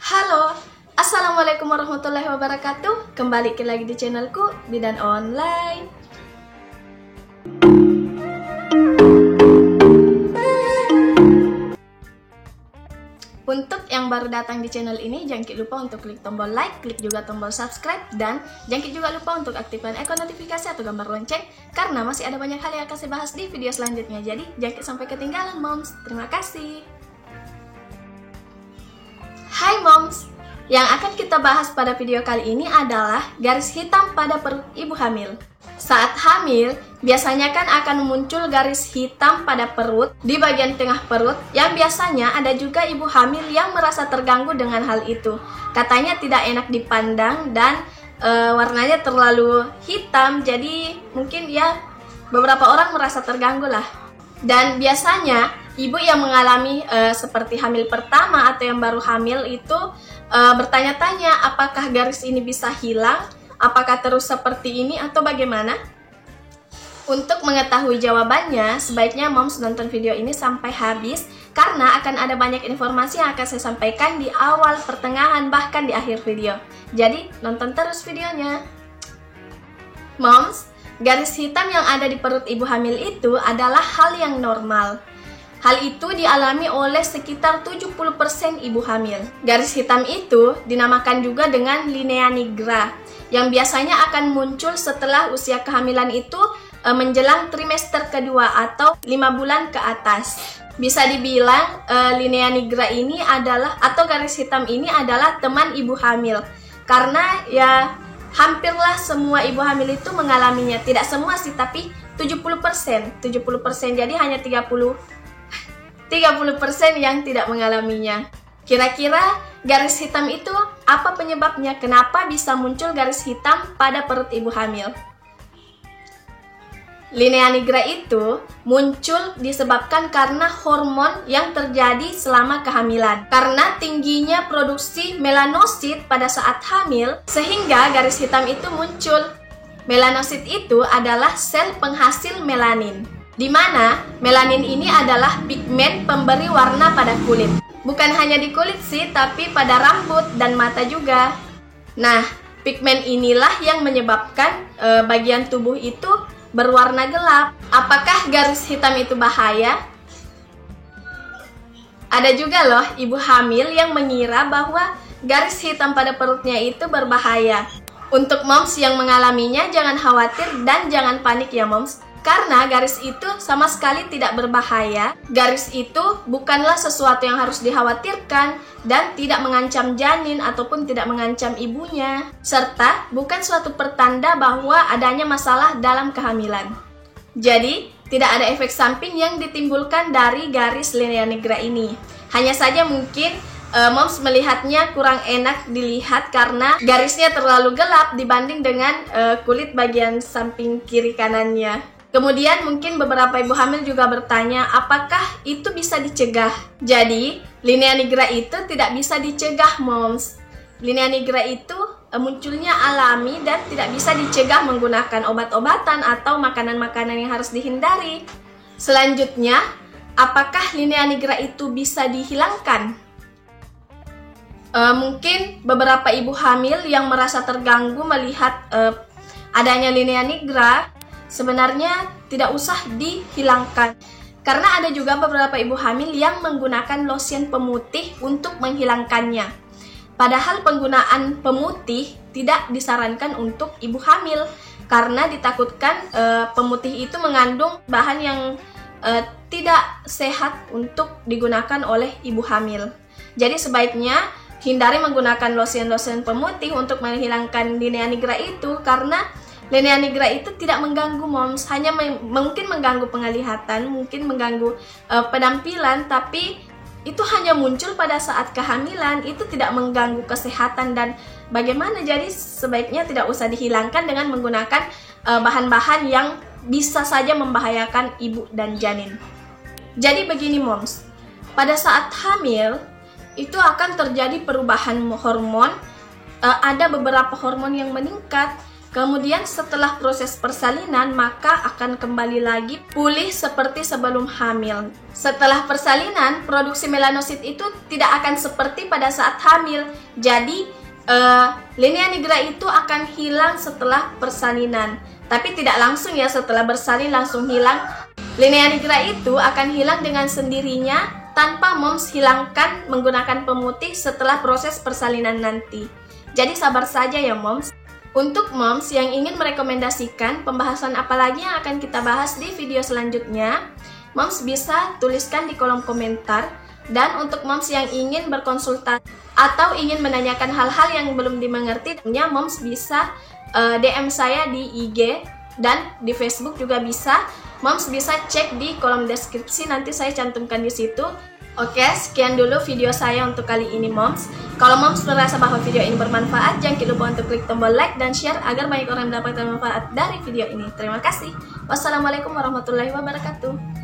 Halo, Assalamualaikum warahmatullahi wabarakatuh. Kembali lagi di channelku Bidan Online. Untuk yang baru datang di channel ini, jangan lupa untuk klik tombol like, klik juga tombol subscribe, dan jangan juga lupa untuk aktifkan ikon notifikasi atau gambar lonceng, karena masih ada banyak hal yang akan saya bahas di video selanjutnya. Jadi jangan sampai ketinggalan, moms. Terima kasih. Hai moms, yang akan kita bahas pada video kali ini adalah garis hitam pada perut ibu hamil. Saat hamil, biasanya kan akan muncul garis hitam pada perut di bagian tengah perut, yang biasanya ada juga ibu hamil yang merasa terganggu dengan hal itu. Katanya tidak enak dipandang dan warnanya terlalu hitam, jadi mungkin ya beberapa orang merasa terganggu lah. Dan biasanya ibu yang mengalami seperti hamil pertama atau yang baru hamil itu bertanya-tanya apakah garis ini bisa hilang, apakah terus seperti ini atau bagaimana? Untuk mengetahui jawabannya, sebaiknya moms nonton video ini sampai habis karena akan ada banyak informasi yang akan saya sampaikan di awal, pertengahan, bahkan di akhir video. Jadi nonton terus videonya. Moms, garis hitam yang ada di perut ibu hamil itu adalah hal yang normal. Hal itu dialami oleh sekitar 70% ibu hamil. Garis hitam itu dinamakan juga dengan linea nigra, yang biasanya akan muncul setelah usia kehamilan itu menjelang trimester kedua atau 5 bulan ke atas. Bisa dibilang linea nigra ini adalah, atau garis hitam ini adalah teman ibu hamil. Karena ya hampirlah semua ibu hamil itu mengalaminya. Tidak semua sih, tapi 70%. Jadi hanya 30% yang tidak mengalaminya. Kira-kira garis hitam itu apa penyebabnya? Kenapa bisa muncul garis hitam pada perut ibu hamil? Linea nigra itu muncul disebabkan karena hormon yang terjadi selama kehamilan. Karena tingginya produksi melanosit pada saat hamil, sehingga garis hitam itu muncul. Melanosit itu adalah sel penghasil melanin, di mana melanin ini adalah pigmen pemberi warna pada kulit. Bukan hanya di kulit sih, tapi pada rambut dan mata juga. Nah, pigmen inilah yang menyebabkan bagian tubuh itu berwarna gelap. Apakah garis hitam itu bahaya? Ada juga loh ibu hamil yang mengira bahwa garis hitam pada perutnya itu berbahaya. Untuk moms yang mengalaminya, jangan khawatir dan jangan panik ya moms. Karena garis itu sama sekali tidak berbahaya. Garis itu bukanlah sesuatu yang harus dikhawatirkan dan tidak mengancam janin ataupun tidak mengancam ibunya. Serta bukan suatu pertanda bahwa adanya masalah dalam kehamilan. Jadi, tidak ada efek samping yang ditimbulkan dari garis linea nigra ini. Hanya saja mungkin moms melihatnya kurang enak dilihat karena garisnya terlalu gelap dibanding dengan kulit bagian samping kiri kanannya. Kemudian mungkin beberapa ibu hamil juga bertanya, apakah itu bisa dicegah? Jadi, linea nigra itu tidak bisa dicegah, moms. Linea nigra itu munculnya alami dan tidak bisa dicegah menggunakan obat-obatan atau makanan-makanan yang harus dihindari. Selanjutnya, apakah linea nigra itu bisa dihilangkan? Mungkin beberapa ibu hamil yang merasa terganggu melihat adanya linea nigra sebenarnya tidak usah dihilangkan. Karena ada juga beberapa ibu hamil yang menggunakan lotion pemutih untuk menghilangkannya. Padahal penggunaan pemutih tidak disarankan untuk ibu hamil karena ditakutkan pemutih itu mengandung bahan yang tidak sehat untuk digunakan oleh ibu hamil. Jadi sebaiknya hindari menggunakan lotion-lotion pemutih untuk menghilangkan linea nigra itu, karena linea nigra itu tidak mengganggu moms, hanya mungkin mengganggu penglihatan, mungkin mengganggu penampilan, tapi itu hanya muncul pada saat kehamilan, itu tidak mengganggu kesehatan dan bagaimana. Jadi sebaiknya tidak usah dihilangkan dengan menggunakan bahan-bahan yang bisa saja membahayakan ibu dan janin. Jadi begini moms, pada saat hamil itu akan terjadi perubahan hormon, ada beberapa hormon yang meningkat. Kemudian setelah proses persalinan, maka akan kembali lagi pulih seperti sebelum hamil. Setelah persalinan, produksi melanosit itu tidak akan seperti pada saat hamil. Jadi, linea nigra itu akan hilang setelah persalinan. Tapi tidak langsung ya, setelah bersalin langsung hilang. Linea nigra itu akan hilang dengan sendirinya tanpa moms hilangkan menggunakan pemutih setelah proses persalinan nanti. Jadi sabar saja ya moms. Untuk moms yang ingin merekomendasikan pembahasan apa lagi yang akan kita bahas di video selanjutnya, moms bisa tuliskan di kolom komentar. Dan untuk moms yang ingin berkonsultasi atau ingin menanyakan hal-hal yang belum dimengerti, moms bisa DM saya di IG dan di Facebook juga bisa. Moms bisa cek di kolom deskripsi, nanti saya cantumkan di situ. Oke, sekian dulu video saya untuk kali ini moms. Kalau moms merasa bahwa video ini bermanfaat, jangan lupa untuk klik tombol like dan share agar banyak orang mendapatkan manfaat dari video ini. Terima kasih. Wassalamualaikum warahmatullahi wabarakatuh.